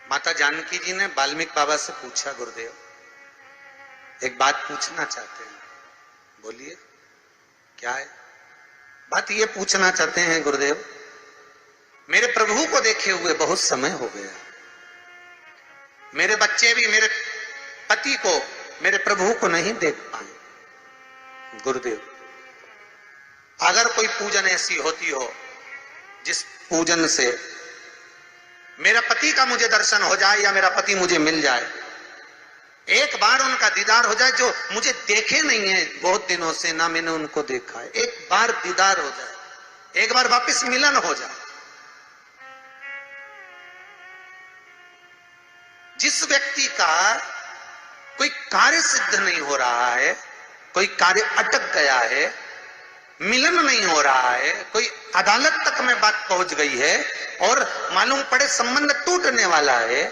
माता जानकी जी ने वाल्मीकि बाबा से पूछा, गुरुदेव एक बात पूछना चाहते हैं। बोलिए, क्या है? बात ये पूछना चाहते हैं गुरुदेव, मेरे प्रभु को देखे हुए बहुत समय हो गया, मेरे बच्चे भी मेरे पति को, मेरे प्रभु को नहीं देख पाए। गुरुदेव, अगर कोई पूजन ऐसी होती हो जिस पूजन से मेरा पति का मुझे दर्शन हो जाए या मेरा पति मुझे मिल जाए, एक बार उनका दीदार हो जाए, जो मुझे देखे नहीं है बहुत दिनों से, ना मैंने उनको देखा है, एक बार दीदार हो जाए, एक बार वापस मिलन हो जाए। जिस व्यक्ति का कोई कार्य सिद्ध नहीं हो रहा है, कोई कार्य अटक गया है, मिलन नहीं हो रहा है, कोई अदालत तक में बात पहुंच गई है और मालूम पड़े संबंध टूटने वाला है,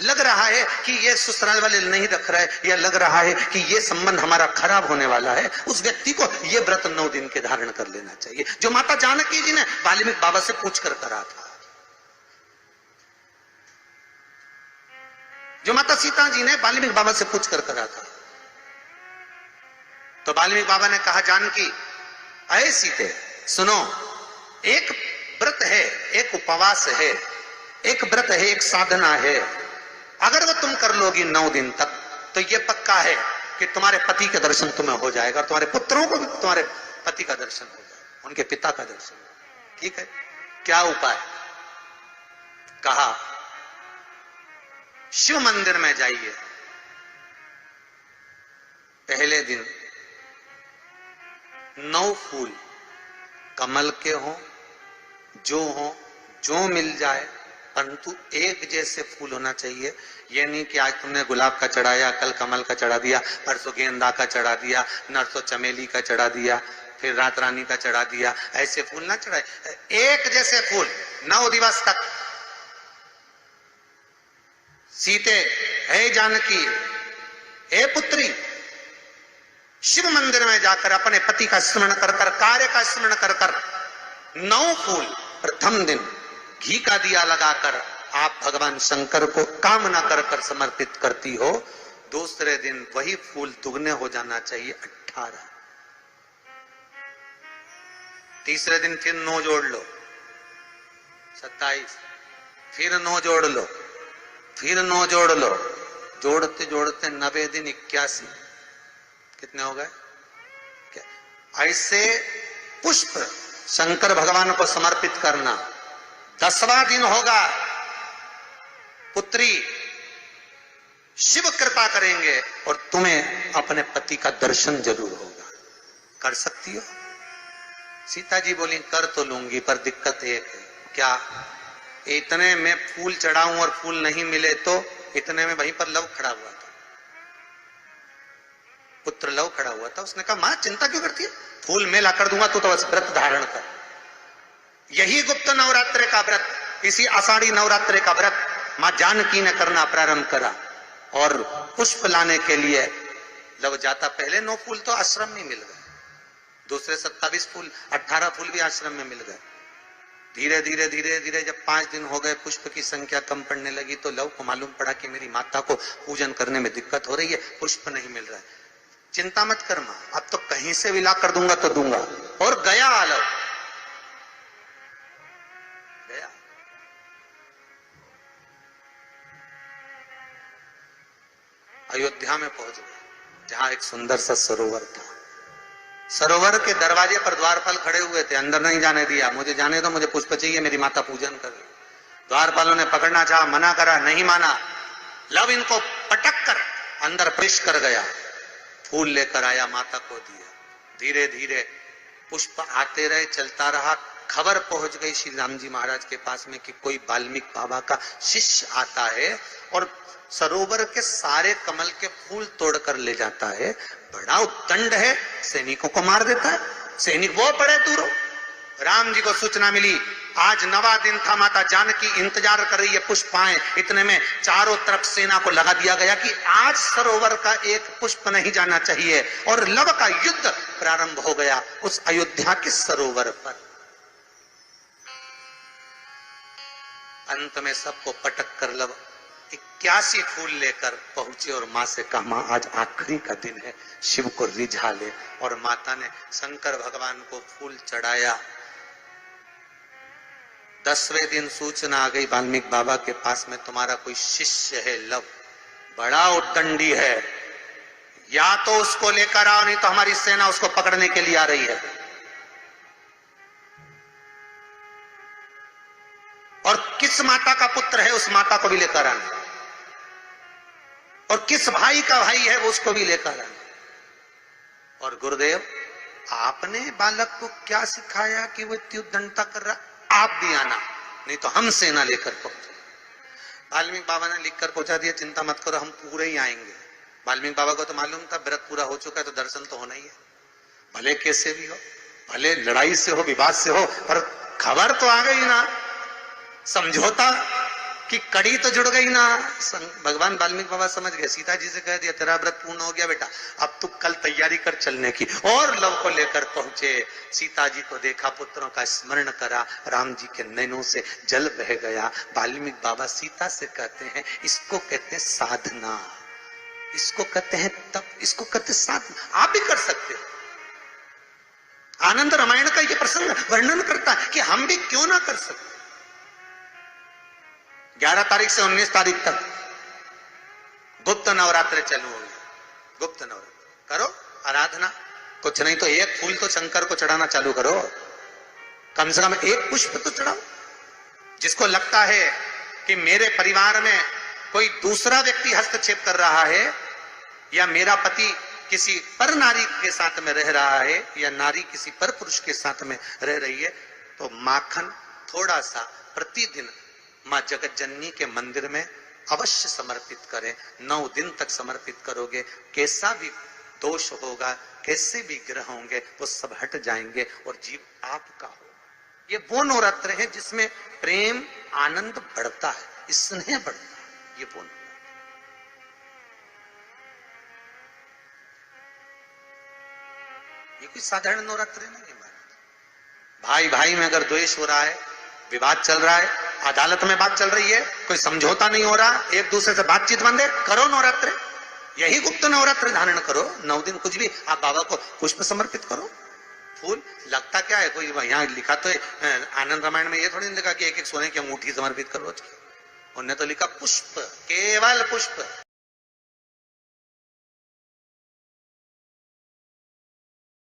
लग रहा है कि ये ससुराल वाले नहीं रख रहा है, या लग रहा है कि ये संबंध हमारा खराब होने वाला है, उस व्यक्ति को ये व्रत 9 दिन के धारण कर लेना चाहिए, जो माता जानकी जी ने वाल्मीकि बाबा से पूछकर करा था, जो माता सीता जी ने वाल्मीकि बाबा से पूछकर करा था। तो वाल्मीकि बाबा ने कहा, जानकी अये सीते सुनो, एक व्रत है, एक उपवास है, एक व्रत है, एक साधना है, अगर वो तुम कर लोगी 9 दिन तक तो ये पक्का है कि तुम्हारे पति का दर्शन तुम्हें हो जाएगा, और तुम्हारे पुत्रों को भी तुम्हारे पति का दर्शन हो जाएगा, उनके पिता का दर्शन हो। ठीक है, क्या उपाय? कहा शिव मंदिर में जाइए, पहले दिन 9 फूल कमल के हों, जो मिल जाए, परंतु एक जैसे फूल होना चाहिए। ये नहीं कि आज तुमने गुलाब का चढ़ाया, कल कमल का चढ़ा दिया, परसों गेंदा का चढ़ा दिया, नरसों चमेली का चढ़ा दिया, फिर रात रानी का चढ़ा दिया, ऐसे फूल ना चढ़ाए, एक जैसे फूल 9 दिवस तक। सीते हे जानकी, हे पुत्री, शिव मंदिर में जाकर अपने पति का स्मरण कर कर, कार्य का स्मरण कर कर 9 फूल प्रथम दिन घी का दिया लगाकर आप भगवान शंकर को कामना कर कर समर्पित करती हो, दूसरे दिन वही फूल दुगने हो जाना चाहिए 18। तीसरे दिन फिर 9 जोड़ लो 27, फिर 9 जोड़ लो, फिर 9 जोड़ लो, जोड़ते जोड़ते 90 दिन 81, कितने हो गए? ऐसे पुष्प शंकर भगवान को समर्पित करना। 10वां दिन होगा, पुत्री शिव कृपा करेंगे और तुम्हें अपने पति का दर्शन जरूर होगा। कर सकती हो? सीता जी बोली, कर तो लूंगी, पर दिक्कत एक है। क्या? इतने में फूल चढ़ाऊं और फूल नहीं मिले तो? इतने में वहीं पर लव खड़ा हुआ था, पुत्र लव खड़ा हुआ था। उसने कहा, मां चिंता क्यों करती है, फूल मैं ला कर दूंगा, तू तो बस व्रत धारण कर। यही गुप्त नवरात्रि का व्रत, इसी आषाढ़ी नवरात्रि का व्रत मां जानकी ने करना प्रारंभ करा, और पुष्प लाने के लिए लव जाता। पहले 9 फूल तो आश्रम में मिल गए, दूसरे 27 फूल, 18 फूल भी आश्रम में मिल गए। धीरे धीरे धीरे धीरे जब 5 दिन हो गए, पुष्प की संख्या कम पड़ने लगी, तो लव को मालूम पड़ा कि मेरी माता को पूजन करने में दिक्कत हो रही है, पुष्प नहीं मिल रहा है। चिंता मत कर मां, अब तो कहीं से भी ला कर दूंगा तो दूंगा। और गया लव, गया। अयोध्या में पहुंच गए, जहां एक सुंदर सा सरोवर था। सरोवर के दरवाजे पर द्वारपाल खड़े हुए थे, अंदर नहीं जाने दिया। मुझे जाने दो, मुझे पुष्प चाहिए, मेरी माता पूजन कर रही। द्वारपालों ने पकड़ना चाहा, मना करा, नहीं माना। लव इनको पटक कर अंदर प्रवेश कर गया, फूल लेकर आया, माता को दिया। धीरे धीरे पुष्प आते रहे, चलता रहा। खबर पहुंच गई श्री राम जी महाराज के पास में कि कोई वाल्मीकि बाबा का शिष्य आता है और सरोवर के सारे कमल के फूल तोड़कर ले जाता है। बड़ा उद्दंड है, सैनिकों को मार देता है। सैनिक वो पड़े दूरों। राम जी को सूचना मिली, आज 9वां दिन था, माता जानकी इंतजार कर रही है पुष्प आए। इतने में चारों तरफ सेना को लगा दिया गया कि आज सरोवर का एक पुष्प नहीं जाना चाहिए, और लव का युद्ध प्रारंभ हो गया उस अयोध्या के सरोवर पर। अंत में सबको पटक कर लव 81 फूल लेकर पहुंचे और मां से कहा, मां आज आखिरी का दिन है, शिव को रिझा ले। और माता ने शंकर भगवान को फूल चढ़ाया। 10वें दिन सूचना आ गई वाल्मीकि बाबा के पास में, तुम्हारा कोई शिष्य है लव, बड़ा उद्दंडी है, या तो उसको लेकर आओ, नहीं तो हमारी सेना उसको पकड़ने के लिए आ रही है। और किस माता का पुत्र है उस माता को भी लेकर आना, और किस भाई का भाई है वो उसको भी लेकर आना। और गुरुदेव आपने बालक को क्या सिखाया कि वो इतनी उद्दंडता कर रहा, आप भी आना, नहीं तो हम सेना लेकर पहुंचे। वाल्मीकि बाबा ने लिखकर पहुंचा दिया, चिंता मत करो हम पूरे ही आएंगे। वाल्मीकि बाबा को तो मालूम था व्रत पूरा हो चुका है तो दर्शन तो होना ही है, भले कैसे भी हो, भले लड़ाई से हो, विवाद से हो, पर खबर तो आ गई ना, समझौता की कड़ी तो जुड़ गई ना। भगवान वाल्मीकि बाबा समझ गए, सीता जी से कह दिया तेरा व्रत पूर्ण हो गया बेटा, अब तू कल तैयारी कर चलने की। और लव को लेकर पहुंचे, सीता जी को देखा, पुत्रों का स्मरण करा, राम जी के नैनों से जल बह गया। वाल्मीकि बाबा सीता से कहते हैं, इसको कहते हैं साधना, इसको कहते हैं तप, इसको कहते हैं साधना। आप भी कर सकते हो। आनंद रामायण का यह प्रसंग वर्णन करता है कि हम भी क्यों ना कर सकते। 11 तारीख से 19 तारीख तक गुप्त नवरात्र चालू हो गया। गुप्त नवरात्र करो, आराधना, कुछ नहीं तो एक फूल तो शंकर को चढ़ाना चालू करो, कम से कम एक पुष्प तो चढ़ाओ। जिसको लगता है कि मेरे परिवार में कोई दूसरा व्यक्ति हस्तक्षेप कर रहा है, या मेरा पति किसी पर नारी के साथ में रह रहा है, या नारी किसी पर पुरुष के साथ में रह रही है, तो माखन थोड़ा सा प्रतिदिन मां जगत जननी के मंदिर में अवश्य समर्पित करें। 9 दिन तक समर्पित करोगे, कैसा भी दोष होगा, कैसे भी ग्रह होंगे, वो सब हट जाएंगे और जीव आपका हो। ये वो नवरात्र है जिसमें प्रेम आनंद बढ़ता है, स्नेह बढ़ता है। ये वो ये कोई साधारण नवरात्र नहीं है। भाई भाई में अगर द्वेष हो रहा है, विवाद चल रहा है, अदालत में बात चल रही है, कोई समझौता नहीं हो रहा, एक दूसरे से बातचीत बंद है, करो नवरात्र, यही गुप्त नवरात्र धारण करो। 9 दिन कुछ भी आप बाबा को पुष्प समर्पित करो। फूल लगता क्या है, कोई यहाँ लिखा तो है आनंद रामायण में, ये थोड़ी नहीं लिखा कि एक एक सोने की अंगूठी समर्पित करो। उन्होंने तो लिखा पुष्प, केवल पुष्प।